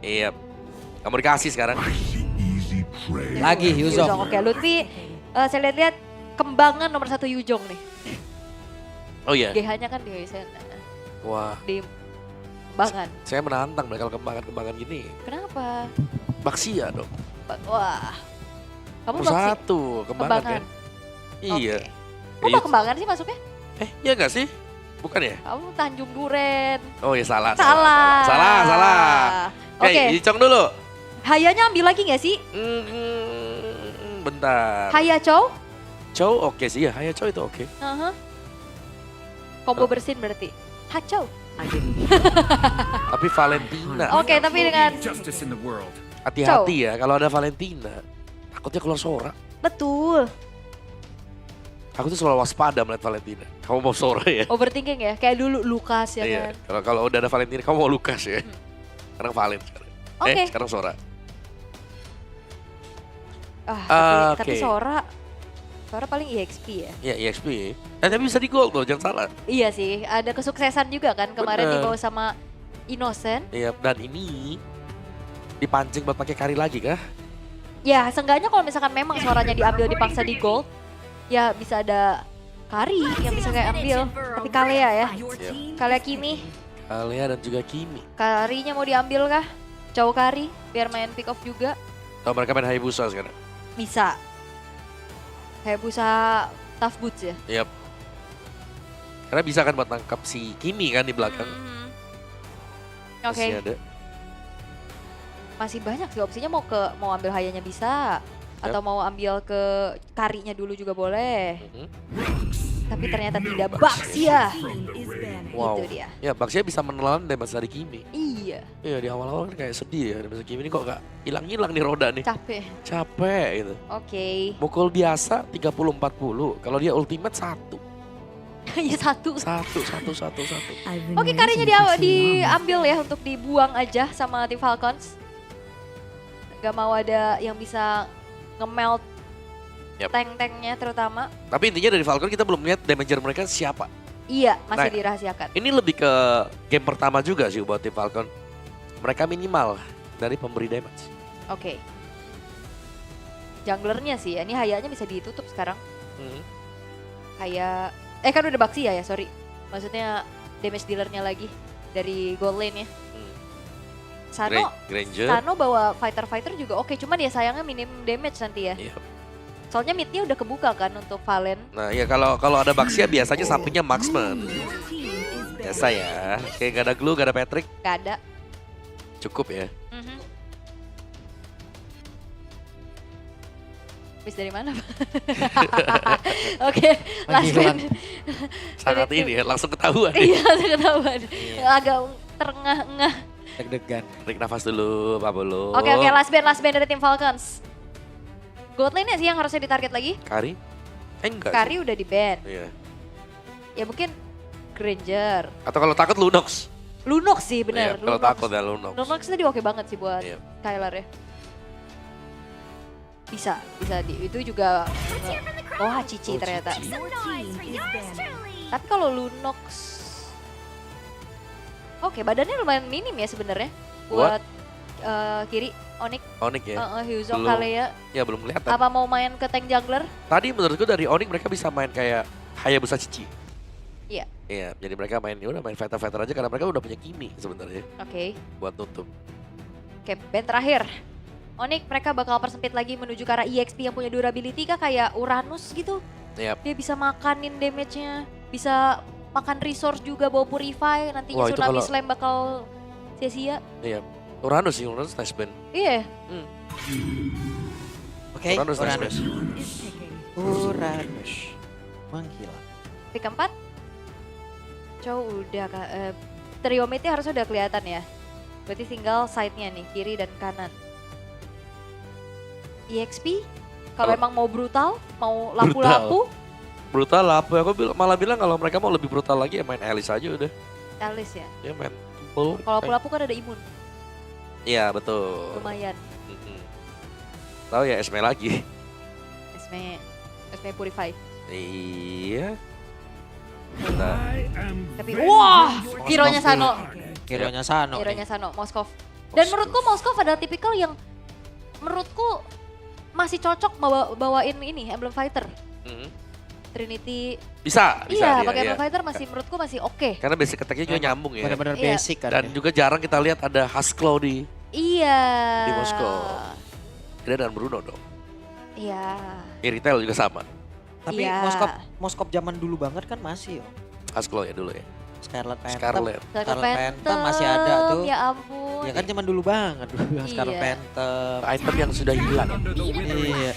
Iya. Gak mau dikasih sekarang. Lagi Yuzong. Oke, Lutfi saya lihat-lihat kembangan nomor 1 Yuzong nih. Oh iya. GH-nya kan di Wah. kembangan. Saya menantang mereka kembangan-kembangan gini. Kenapa? Baxia dong. Wah. Kamu Nomor baksi? 1 kembangan kan? Iya. Kok Iya. Bak Kembangan sih masuknya? Iya gak sih? Bukan ya? Kamu Tanjung Duren. Oh iya salah. Salah. Oke, Oke. Yicong dulu. Hayanya ambil lagi gak sih? Bentar. Haya Chow? Chow oke sih ya, Haya Chow itu oke. Combo bersin berarti. Hachou. Tapi Valentina. Oke, tapi dengan Justice in the world. Hati-hati ya kalau ada Valentina. Takutnya keluar Sora. betul. Aku tuh selalu waspada melihat Valentina. Kamu mau Sora ya? Overthinking ya, kayak dulu Lukas ya Iya. kan. Kalau udah ada Valentina kamu mau Lukas ya. Sekarang Valen sekarang. Oke. Sekarang Sora. Tapi Oke. Sora paling EXP ya. Iya EXP. Tapi bisa di gold loh, jangan salah. Iya sih, ada kesuksesan juga kan kemarin Bener. dibawa sama Innocent. Iya, dan ini dipancing buat pakai kari lagi kah? Ya, seenggaknya kalau misalkan memang suaranya diambil dipaksa di gold, ya bisa ada Kari yang bisa kayak ambil. Tapi Kalea ya, Kalea Kimi. Alia dan juga Kimi. Karinya mau diambil kah? Chow Kari, biar main pick off juga. Tahu mereka main Hayabusa sekarang? Bisa. Kayak busa tough boots ya. Yap. Karena bisa kan buat nangkap si Kimi kan di belakang. Oke, Masih ada. masih banyak sih opsinya, mau ambil Hayanya bisa. Atau mau ambil ke Karinya dulu juga boleh. Tapi ternyata tidak Baxia. Wow. Itu dia. Ya Baxia bisa menelan damage dari Kimi. Iya, Iya di awal-awal kan kayak sedih ya. Damage Kimi ini kok gak hilang-hilang nih roda nih. capek. Capek gitu. Oke. Mukul biasa 30-40. Kalau dia ultimate 1. Ya satu. Satu. Oke, Karinya diambil ya untuk dibuang aja sama tim Falcons. Gak mau ada yang bisa nge-melt Yap. tank-tanknya terutama. Tapi intinya dari Falcon kita belum lihat damager mereka siapa. Iya, masih Nah, dirahasiakan. Ini lebih ke game pertama juga sih buat tim Falcon. Mereka minimal dari pemberi damage. Oke. Junglernya sih ya, ini Hayanya bisa ditutup sekarang. Kayak, kan udah Baxia ya, sorry. Maksudnya damage dealernya lagi dari gold lane ya. Granger. Sano bawa fighter-fighter juga oke, cuman ya sayangnya minim damage nanti ya. Iya. Soalnya midnya udah kebuka kan untuk Valen. Nah ya kalau ada Baxia biasanya sampingnya marksman. Biasa ya. Kayak gak ada Glue, gak ada Patrick. Gak ada. Cukup ya. Habis dari mana? Oke, last Panggilan. man. Sangat ini ya, langsung ketahuan. Iya, langsung ketahuan. Agak terengah-engah. Deg-degan. Tarik nafas dulu, Pak Bolo. Oke, last band dari tim Falcons. Gold lane sih yang harusnya ditarget lagi. Kari? Enggak sih. Kari udah di ban. Iya. Ya mungkin Granger. Atau kalau takut Lunox. Lunox sih bener. Iya, kalau takut ya Lunox. Lunox tadi oke banget sih buat Iya. Kylar ya. Bisa itu juga. Oh, Cici ternyata. Tapi kalau Lunox, oke, badannya lumayan minim ya sebenarnya buat kiri Onyx, Onyx ya. Hyuzong, Belum. Kalea. Ya belum kelihatan. Apa mau main ke tank jungler? Tadi menurutku dari Onyx mereka bisa main kayak Hayabusa Cici. Iya. Iya, jadi mereka main fighter-fighter aja karena mereka udah punya Kimi sebenarnya Oke. buat nutup. Oke, band terakhir. Onyx mereka bakal persempit lagi menuju ke arah EXP yang punya durability kah kayak Uranus gitu. Yap. Dia bisa makanin damage-nya, bisa makan resource juga bawa Purify, nantinya Wah, itu Tsunami kalau- Slam bakal sia-sia. Iya. Uranus nice band. Iya. Oke, Uranus nice band. Uranus. Menghilang. Pick keempat. Chow udah trio mid-nya harusnya udah kelihatan ya. Berarti tinggal side-nya nih, kiri dan kanan. EXP, kalau emang mau brutal, mau lapu-lapu, Brutal apa? Aku malah bilang kalau mereka mau lebih brutal lagi ya main Alice aja udah. Alice ya. Ya main full. Kalau lapu-lapu kan ada imun, Iya betul. lumayan. Tahu ya Esme lagi. Esme Purify. Iya. Nah, Tapi wah, hero-nya Sano. Hero-nya Sano. Hero-nya Sano, Moskov. Dan menurutku Moskov adalah tipikal yang menurutku masih cocok bawain ini Emblem Fighter. Trinity. Bisa Iya, dia, pakai iya. Emblem Fighter masih menurutku masih oke. Karena basic attack-nya juga nyambung ya. Benar-benar Iya. basic kan. Dan juga jarang kita lihat ada Haskell di Iya. Moskow. Beda dengan Bruno dong. Iya. Iritel juga sama. Tapi Iya. Moskov zaman dulu banget kan masih yo. Haskell ya dulu ya. Scarlet Phantom. Scarlet. Scarlet Phantom masih ada tuh. Ya ampun. Ya kan zaman dulu banget dulu Scarlet Iya. Phantom. Item yang sudah hilang. Iya.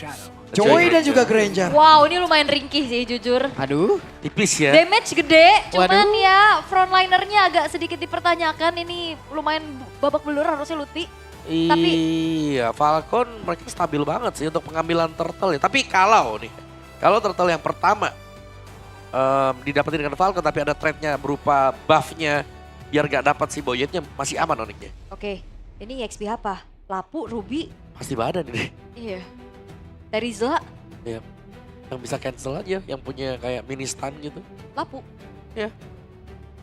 Joy dan juga Granger. Wow, ini lumayan ringkih sih jujur. Aduh. Tipis ya. Damage gede, cuman Waduh. ya frontlinernya agak sedikit dipertanyakan. Ini lumayan babak belur harusnya Lutfi. Iya, Falcon mereka stabil banget sih untuk pengambilan turtle ya. Tapi kalau turtle yang pertama didapetin dengan Falcon tapi ada threat-nya berupa buff-nya biar gak dapat si Boyetnya masih aman Onyxnya. Oke, ini XP apa? Lapu, Ruby, Pasti badan ini. iya. Terizla, Iya. Yang bisa cancel aja, yang punya kayak mini stun gitu. Lapu.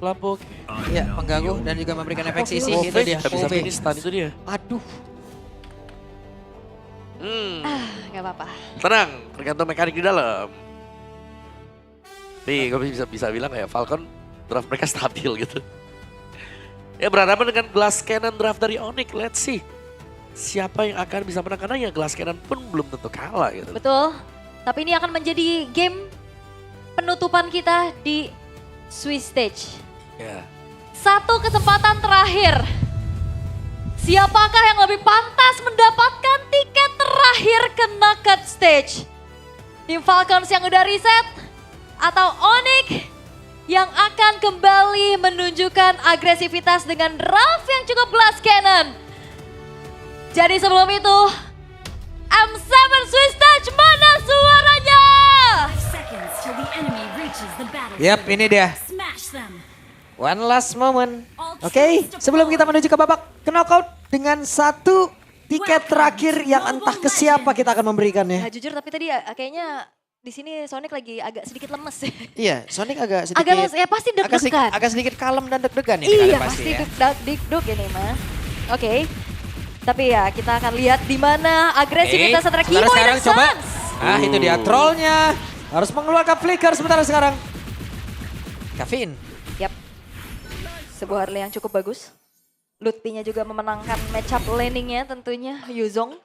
Lapuk. Iya, pengganggu dan juga memberikan efek sisi Move itu dia. Gak bisa Move. mini stun itu dia. Aduh. Gak apa-apa. Tenang, tergantung mekanik di dalam. Nih, gue bisa bilang ya Falcon draft mereka stabil gitu. Ya berhadapan dengan Glass Cannon draft dari Onyx, let's see. Siapa yang akan bisa menang karena ya Glass Cannon pun belum tentu kalah gitu. Betul. Tapi ini akan menjadi game penutupan kita di Swiss Stage. Ya. Satu kesempatan terakhir. Siapakah yang lebih pantas mendapatkan tiket terakhir ke Knockout Stage? Tim Falcons yang udah reset atau Onyx yang akan kembali menunjukkan agresivitas dengan draft yang cukup Glass Cannon. Jadi sebelum itu, M7 Swiss Stage mana suaranya? Yap, ini dia. One last moment. Oke, sebelum kita menuju ke babak knockout dengan satu tiket terakhir yang entah ke siapa kita akan memberikannya. Nah, jujur tapi tadi kayaknya di sini Sonic lagi agak sedikit lemes. Iya, Sonic agak sedikit. Agak lemes, ya pasti deg-degan. agak sedikit kalem dan deg-degan ya. Iya kali pasti ya. deg-deg ini mah. Oke. Tapi ya kita akan lihat di mana agresivitas antara sementara Kimoy sekarang dan coba. Sans. Nah, itu dia trollnya. Harus mengeluarkan flicker sementara sekarang. Kevin. Yap. Sebuah early yang cukup bagus. Lutfi-nya juga memenangkan matchup laningnya tentunya. Yuzong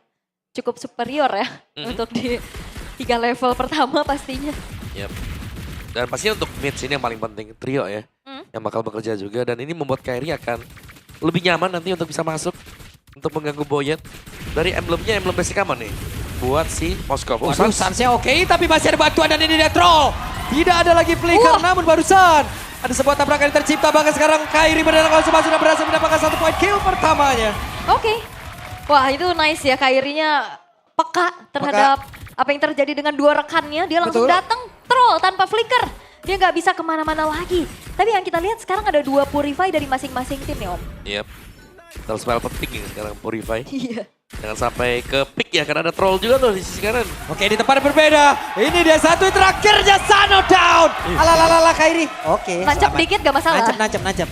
cukup superior ya untuk di 3 level pertama pastinya. Yep. Dan pastinya untuk mid sini yang paling penting trio ya. Yang bakal bekerja juga dan ini membuat Kairi akan lebih nyaman nanti untuk bisa masuk untuk mengganggu Boyet. Dari emblemnya emblem basic aman nih buat si Moskov. Oh, Waduh, Sans. Sansnya oke, tapi masih ada bantuan dan ini dia troll. Tidak ada lagi flicker, namun barusan ada sebuah tabrakan yang tercipta. Bahkan sekarang Kairi berdarah langsung sudah berhasil mendapatkan 1 poin kill pertamanya. Oke. Wah itu nice ya Kairinya peka terhadap apa yang terjadi dengan dua rekannya. Dia langsung Betul. datang troll tanpa flicker. Dia nggak bisa kemana-mana lagi. Tapi yang kita lihat sekarang ada 2 Purify dari masing-masing tim nih Om. Yep. Terus spell penting ya sekarang Purify. Iya. Jangan sampai ke pick ya karena ada troll juga tuh di sisi kanan. Oke, di tempat yang berbeda. Ini dia satu terakhirnya Sano down. Alalalala Kairi. Oke, Nancap selamat. dikit gak masalah. Nancap.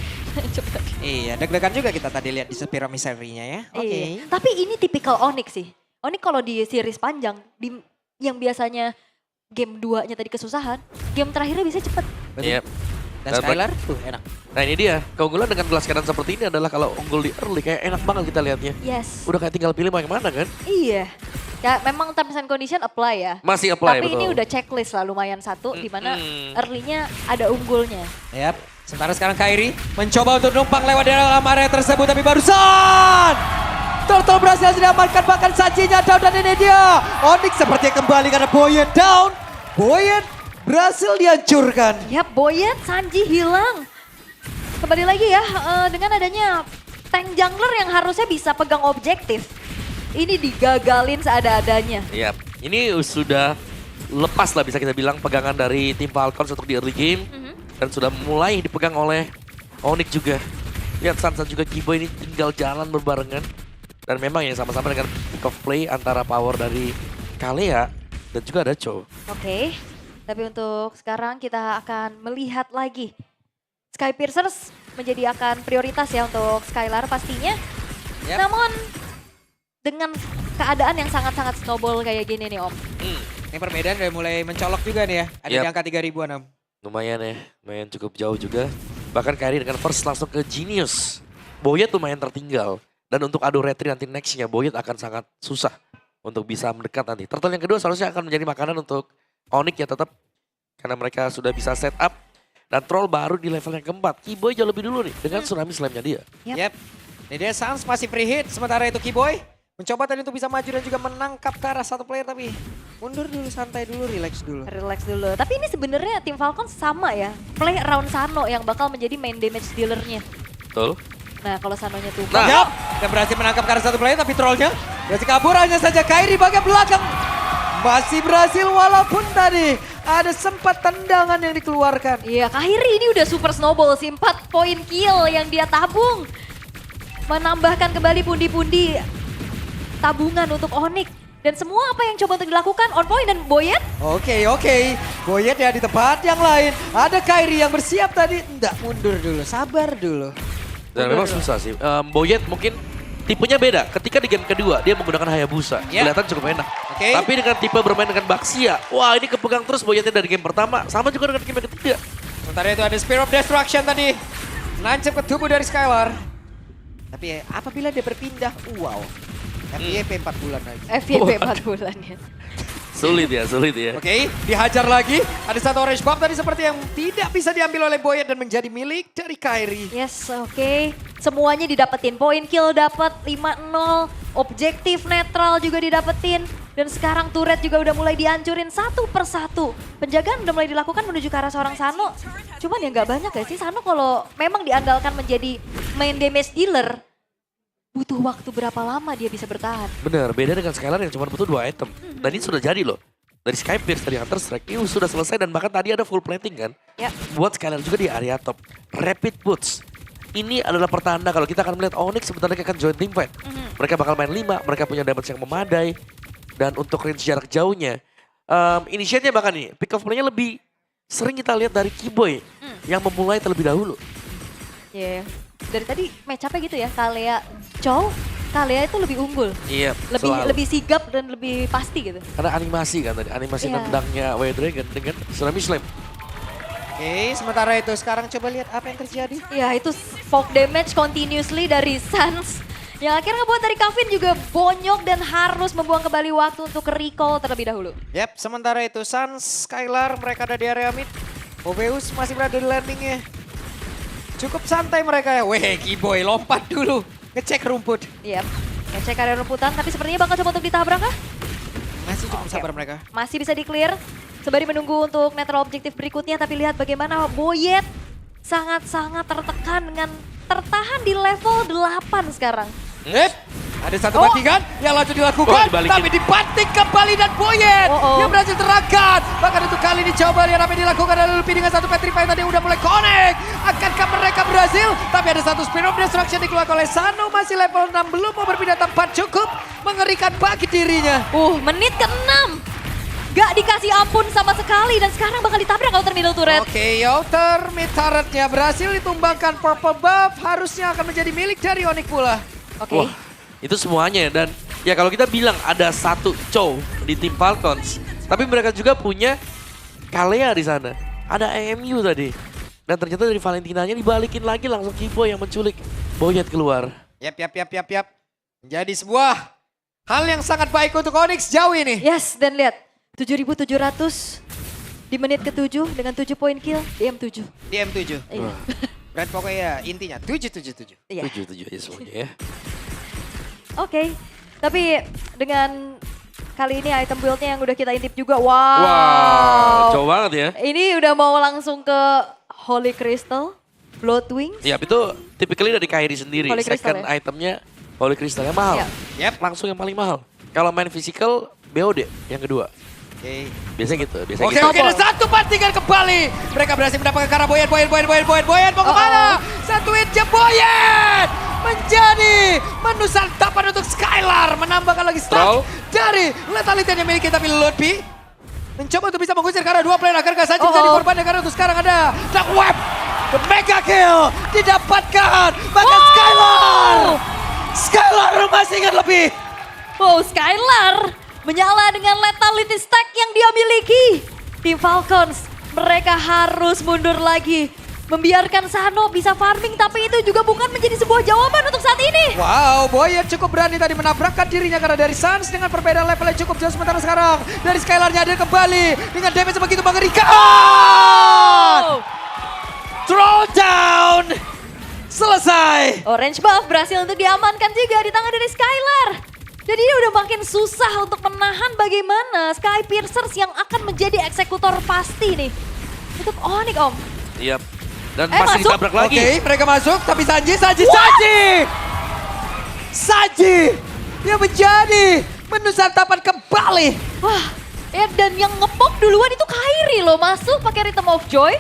Cepet. Iya, deg-degan juga kita tadi lihat di Sepira Miserinya ya. Oke. Iya. Tapi ini tipikal Onyx sih. Onyx kalau di series panjang, yang biasanya game 2-nya tadi kesusahan, game terakhirnya bisa cepet. Yep. Dan Skylar tuh enak. Nah ini dia, keunggulan dengan Glass Cannon seperti ini adalah kalau unggul di early kayak enak banget kita lihatnya. Yes. Udah kayak tinggal pilih mau yang mana kan? Iya. Ya memang terms and condition apply ya. Masih apply Tapi betul. ini udah checklist lah lumayan satu di mana early-nya ada unggulnya. Yap. Sementara sekarang Kairi mencoba untuk numpang lewat di dalam area tersebut tapi barusan Turtle berhasil diamankan bahkan Sanjinya down dan ini dia. Onyx seperti kembali karena Boyet down. Boyet berhasil dihancurkan. Yap, Boyet, Sanji hilang. Kembali lagi ya, dengan adanya tank jungler yang harusnya bisa pegang objektif. Ini digagalin seadanya. Iya, ini sudah lepas lah bisa kita bilang pegangan dari tim Falcons untuk di early game. Dan sudah mulai dipegang oleh Onyx juga. Lihat Sansa juga Kibo ini tinggal jalan berbarengan. Dan memang ya sama-sama dengan pick of play antara power dari Kalea dan juga ada Cho. Oke, tapi untuk sekarang kita akan melihat lagi. Sky Piercers menjadi akan prioritas ya untuk Skylar pastinya. Yap. Namun dengan keadaan yang sangat-sangat snowball kayak gini nih Om. Ini perbedaan udah mulai mencolok juga nih ya. Ada Yap. di angka 3000-an Om. Lumayan ya, lumayan cukup jauh juga. Bahkan Kyrie dengan first langsung ke Genius. Boyet lumayan tertinggal. Dan untuk adu retri nanti nextnya, Boyet akan sangat susah untuk bisa mendekat nanti. Turtle yang kedua seharusnya akan menjadi makanan untuk Onyx ya tetap. Karena mereka sudah bisa set up. Dan Troll baru di level yang keempat. Keyboy jauh lebih dulu nih dengan tsunami slam-nya dia. Yep. Ini dia Sans masih free hit. Sementara itu Keyboy mencoba tadi untuk bisa maju dan juga menangkap ke arah satu player. Tapi mundur dulu, santai dulu, relax dulu. Relax dulu. Tapi ini sebenarnya tim Falcon sama ya. Play around Sano yang bakal menjadi main damage dealernya. Betul. Nah kalau Sanonya tuh. Nah. Yap. Dan berhasil menangkap ke arah satu player tapi trollnya berhasil kabur. Hanya saja Kyrie bagian belakang. Masih berhasil walaupun tadi ada sempat tendangan yang dikeluarkan. Iya, Kyrie ini udah super snowball sih. 4 poin kill yang dia tabung. Menambahkan kembali pundi-pundi tabungan untuk Onyx. Dan semua apa yang coba untuk dilakukan on point dan Boyet. Oke. Boyet ya di tempat yang lain. Ada Kyrie yang bersiap tadi. Enggak, mundur dulu, sabar dulu. Dan memang susah sih. Boyet mungkin tipenya beda. Ketika di game kedua dia menggunakan Hayabusa. Yeah. Kelihatan cukup enak. Oke. Tapi dengan tipe bermain dengan Baxia. Wah ini kepegang terus Boyetnya dari game pertama. Sama juga dengan game ketiga. Sementara itu ada Spear of Destruction tadi. Nancep ke tubuh dari Skylar. Tapi apabila dia berpindah, wow. FYP 4 bulan lagi. FYP 4 bulan ya. Sulit ya. Oke, dihajar lagi. Ada satu orange bomb tadi seperti yang tidak bisa diambil oleh Boyet dan menjadi milik dari Kyrie. Yes, oke. Semuanya didapetin. Point kill dapat 5-0. Objektif netral juga didapetin. Dan sekarang turret juga udah mulai dihancurin satu persatu. Penjagaan udah mulai dilakukan menuju ke arah seorang Sano. Cuman ya nggak banyak ya sih Sano kalau memang diandalkan menjadi main damage dealer. Butuh waktu berapa lama dia bisa bertahan. Bener, beda dengan Skylar yang cuma butuh 2 item. Dan ini sudah jadi loh. Dari Skypierce, dari Hunter Strike, ini sudah selesai dan bahkan tadi ada full plating kan. Ya. Buat Skylar juga di area top. Rapid Boots. Ini adalah pertanda kalau kita akan melihat Onyx sebentar lagi akan join team fight. Mereka bakal main 5, mereka punya damage yang memadai. Dan untuk range jarak jauhnya, initiate-nya bahkan nih, pick off play-nya lebih sering kita lihat dari Keyboy yang memulai terlebih dahulu. Ya, dari tadi match up-nya gitu ya, Kalea Chow, Kalea itu lebih unggul. Iya, Lebih sigap dan lebih pasti gitu. karena animasi kan tadi, animasi Iya. nendangnya White Dragon dengan Tsunami Slam. Oke, sementara itu sekarang coba lihat apa yang terjadi. Ya itu poke damage continuously dari Sans. Yang akhirnya ngebuat dari Kavin juga bonyok dan harus membuang kembali waktu untuk ke recall terlebih dahulu. Yap, sementara itu Sans, Skylar, mereka ada di area mid. Moveus masih berada di landingnya. Cukup santai mereka ya. Weh, Keyboy lompat dulu. Ngecek rumput. Iya, ngecek area rumputan tapi sepertinya bakal coba untuk ditabrak kah? Masih cukup sabar mereka. Masih bisa di-clear. Sembari menunggu untuk netral objektif berikutnya tapi lihat bagaimana Boyet sangat-sangat tertekan dengan tertahan di level 8 sekarang. Yep. Ada satu bantingan yang langsung dilakukan, dibalikin. tapi dibanting kembali dan Boyet yang berhasil terangkat. Bahkan untuk kali ini coba lihat apa yang dilakukan oleh Lupi dengan satu Petrify tadi udah mulai connect. Akankah mereka berhasil? Tapi ada satu Spear of Destruction dikeluarkan oleh Sano, masih level 6, belum mau berpindah tempat, cukup mengerikan bagi dirinya. Menit ke-6. Gak dikasih ampun sama sekali dan sekarang bakal ditabrak outer middle turret. Oke, outer mid turretnya berhasil ditumbangkan. Purple buff harusnya akan menjadi milik dari Onyx pula. Oke. Wah, itu semuanya dan ya kalau kita bilang ada satu Chow di tim Falcons, tapi mereka juga punya Kalea di sana. Ada AMU tadi. Dan ternyata dari Valentinanya dibalikin lagi langsung Keyboy yang menculik Boyet keluar. Yap. Menjadi sebuah hal yang sangat baik untuk Onyx jauh ini. Yes, dan lihat 7.700 di menit ke-7 dengan 7 poin kill di M7. Di M7. Iya. Berarti pokoknya intinya 777. Iya. 7-7 aja semuanya ya. Oke, tapi dengan kali ini item build-nya yang udah kita intip juga, wow. Wow, jauh banget ya. Ini udah mau langsung ke Holy Crystal, Blood Wings. Ya itu typically dari Kyrie sendiri. Holy Crystal Second ya? itemnya Holy Crystal yang mahal. Ya. Yap. Langsung yang paling mahal. Kalau main physical, BOD yang kedua. Oke. Biasanya gitu. Oke, ada satu bantingan kembali. Mereka berhasil mendapatkan ke arah Boyet mau kemana? Satu hit Boyet menjadi menu santapan untuk Skylar. Menambahkan lagi Troll. stats dari lethality yang dimiliki, tapi Ludpi mencoba untuk bisa mengusir karena dua player agar saja menjadi korban karena untuk sekarang ada Dark Web. The mega kill didapatkan. Bahkan Skylar Skylar masih ingat lebih. Wow, Skylar menyala dengan lethality stack yang dia miliki. Tim Falcons, mereka harus mundur lagi. Membiarkan Sano bisa farming, tapi itu juga bukan menjadi sebuah jawaban untuk saat ini. Wow, Boyer cukup berani tadi menabrakkan dirinya karena dari Suns dengan perbedaan levelnya cukup jauh. Sementara sekarang dari Skylarnya hadir kembali dengan damage begitu mengerikan. Wow. Throwdown. Selesai. Orange buff berhasil untuk diamankan juga di tangan dari Skylar. Jadi dia udah makin susah untuk menahan bagaimana Sky Piercers yang akan menjadi eksekutor pasti nih. Untuk Onyx, Om. Iya. Dan Eh, masih masuk. ditabrak lagi. Oke, mereka masuk tapi Sanji. Dia menjadi menu santapan kembali. Wah, ya dan yang ngepop duluan itu Kairi loh, masuk pakai Rhythm of Joy.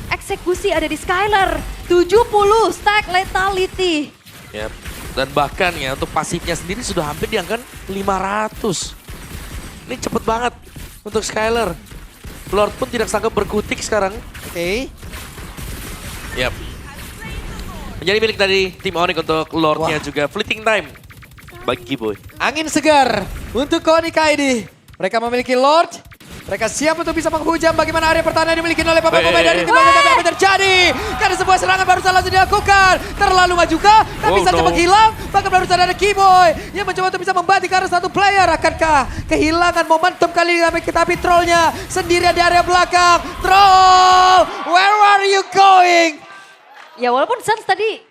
Eksekusi ada di Skylar, 70 stack lethality. Ya. Dan bahkan ya untuk pasifnya sendiri sudah hampir di angka 500. Ini cepet banget untuk Skylar. Lord pun tidak sanggup berkutik sekarang. Oke. Yap. Menjadi milik dari tim Onyx untuk Lordnya Wah. juga. Fleeting time bagi Kiboy. Angin segar untuk Onyx ID. Mereka memiliki Lord. Mereka siap untuk bisa menghujam bagaimana area pertahanan dimiliki oleh pemain-pemain dari tim Falcons. Tapi apa yang terjadi? Karena sebuah serangan barusan langsung dilakukan. Terlalu maju kah? Tapi Oh, saja no. menghilang. Bahkan barusan ada Kiboy yang mencoba untuk bisa membanting ke arah satu player. Akankah kehilangan momentum kali ini? Tapi trollnya sendirian di area belakang. Troll, where are you going? Ya walaupun Suns tadi,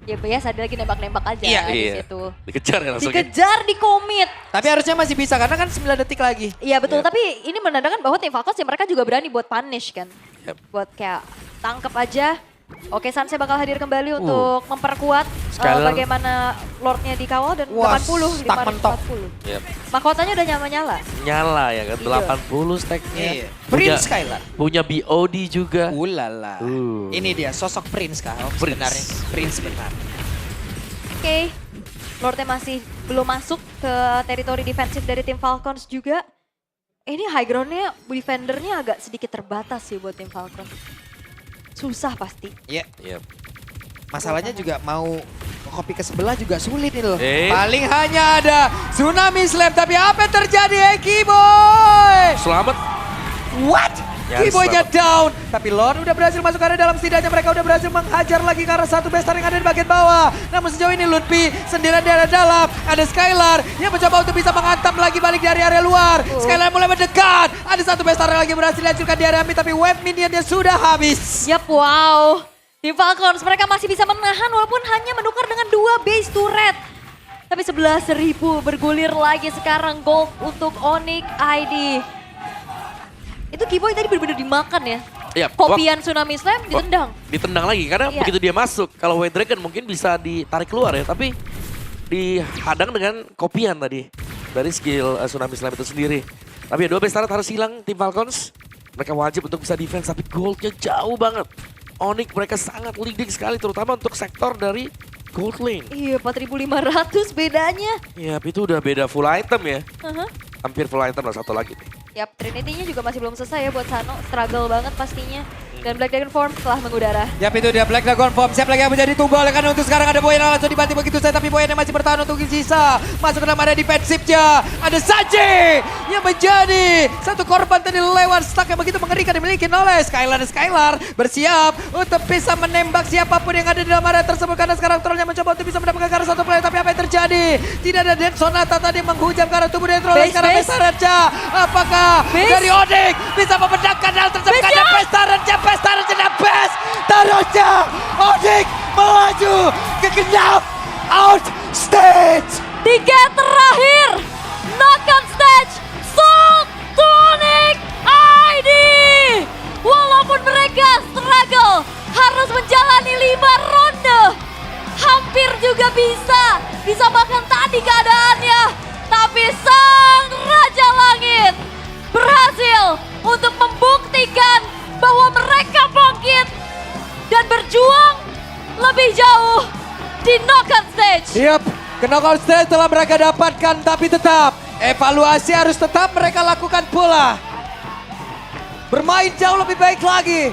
ya biasa dia lagi nembak-nembak aja di situ. Dikejar ya langsung. Dikejar, di komit. Tapi harusnya masih bisa karena kan 9 detik lagi. Iya betul, Iya. tapi ini menandakan bahwa tim Falcons ya mereka juga berani buat punish kan. Yep. Buat kayak tangkep aja. Oke, Suns bakal hadir kembali untuk memperkuat Skylar. bagaimana Lordnya dikawal dan Wah, 80, stuck mentok. 540. Yap. Mahkotanya udah nyala-nyala. Nyala ya kan, Iya. 80 stacknya. Iya. Prince Skylar. Punya BOD juga. Ulala. Ini dia sosok Prince kah? Prince. Sebenarnya. Prince benar. Oke, Lordnya masih belum masuk ke teritori defensif dari tim Falcons juga. Ini high groundnya, defendernya agak sedikit terbatas sih buat tim Falcons. Susah pasti. Iya. Yap. Masalahnya juga mau kopi ke sebelah juga sulit nih loh. Paling hanya ada Tsunami Slam. Tapi apa yang terjadi Eki Boy? Selamat. What? Nyaris Kiboynya selamat. down. Tapi Lord udah berhasil masuk ke area dalam. Setidaknya mereka udah berhasil menghajar lagi ke arah satu besar yang ada di bagian bawah. Namun sejauh ini Lutfi sendirian di area dalam. Ada Skylar yang mencoba untuk bisa menghantam lagi balik dari area luar. Skylar mulai mendekat. Ada satu besar yang lagi berhasil dihancurkan di area mid. Tapi web minionnya sudah habis. Yap, wow. Tim Falcons mereka masih bisa menahan walaupun hanya menukar dengan 2 base turret. Tapi 11.000 bergulir lagi sekarang gold untuk Onyx ID. Itu Kiboy tadi benar-benar dimakan ya. Iya, Kopian Tsunami Slam ditendang. Ditendang lagi karena Iya. begitu dia masuk. Kalau White Dragon mungkin bisa ditarik keluar ya. Tapi dihadang dengan kopian tadi. Dari skill Tsunami Slam itu sendiri. Tapi ya 2 base turret harus hilang tim Falcons. Mereka wajib untuk bisa defense tapi goldnya jauh banget. Onyx mereka sangat leading sekali terutama untuk sektor dari gold lane. Iya, 4.500 bedanya. Ya itu udah beda full item ya. Aha. Hampir full item lah satu lagi nih. Yap, Trinity-nya juga masih belum selesai ya buat Sano. Struggle banget pastinya. Dan Black Dragon Form telah mengudara. Yap, itu dia Black Dragon Form. Siap lagi yang menjadi tumbal. Karena untuk sekarang ada Boyan yang langsung dibanting begitu saja. Tapi Boyan yang masih bertahan untuk sisa. Masuk ke dalam area defensifnya. Ada Sanji yang menjadi satu korban tadi lewat stuck yang begitu mengerikan dimiliki oleh Skylar. Dan Skylar bersiap untuk bisa menembak siapapun yang ada di dalam area tersebut. Karena sekarang trollnya mencoba untuk bisa mendapatkan ke arah satu player. Tapi apa yang terjadi? Tidak ada Dead Sonata tadi menghujam ke arah tubuh dari troll. Base, Sekarang base. Pesta Raja. Apakah Base. dari Onyx bisa membedakan hal tersebut? Base, Ada ya. Pesta Raja. Pesta Raja dan best. Terusnya Onyx melaju ke genap out stage. Tiket terakhir. Knockout stage. Sold to Onyx ID. Walaupun mereka struggle. Harus menjalani 5 ronde. Hampir juga bisa makan tadi keadaannya. Tapi sang Raja Langit berhasil untuk membuktikan bahwa mereka bangkit dan berjuang lebih jauh di knockout stage. Yap, ke knockout stage telah mereka dapatkan, tapi tetap evaluasi harus tetap mereka lakukan pula. Bermain jauh lebih baik lagi.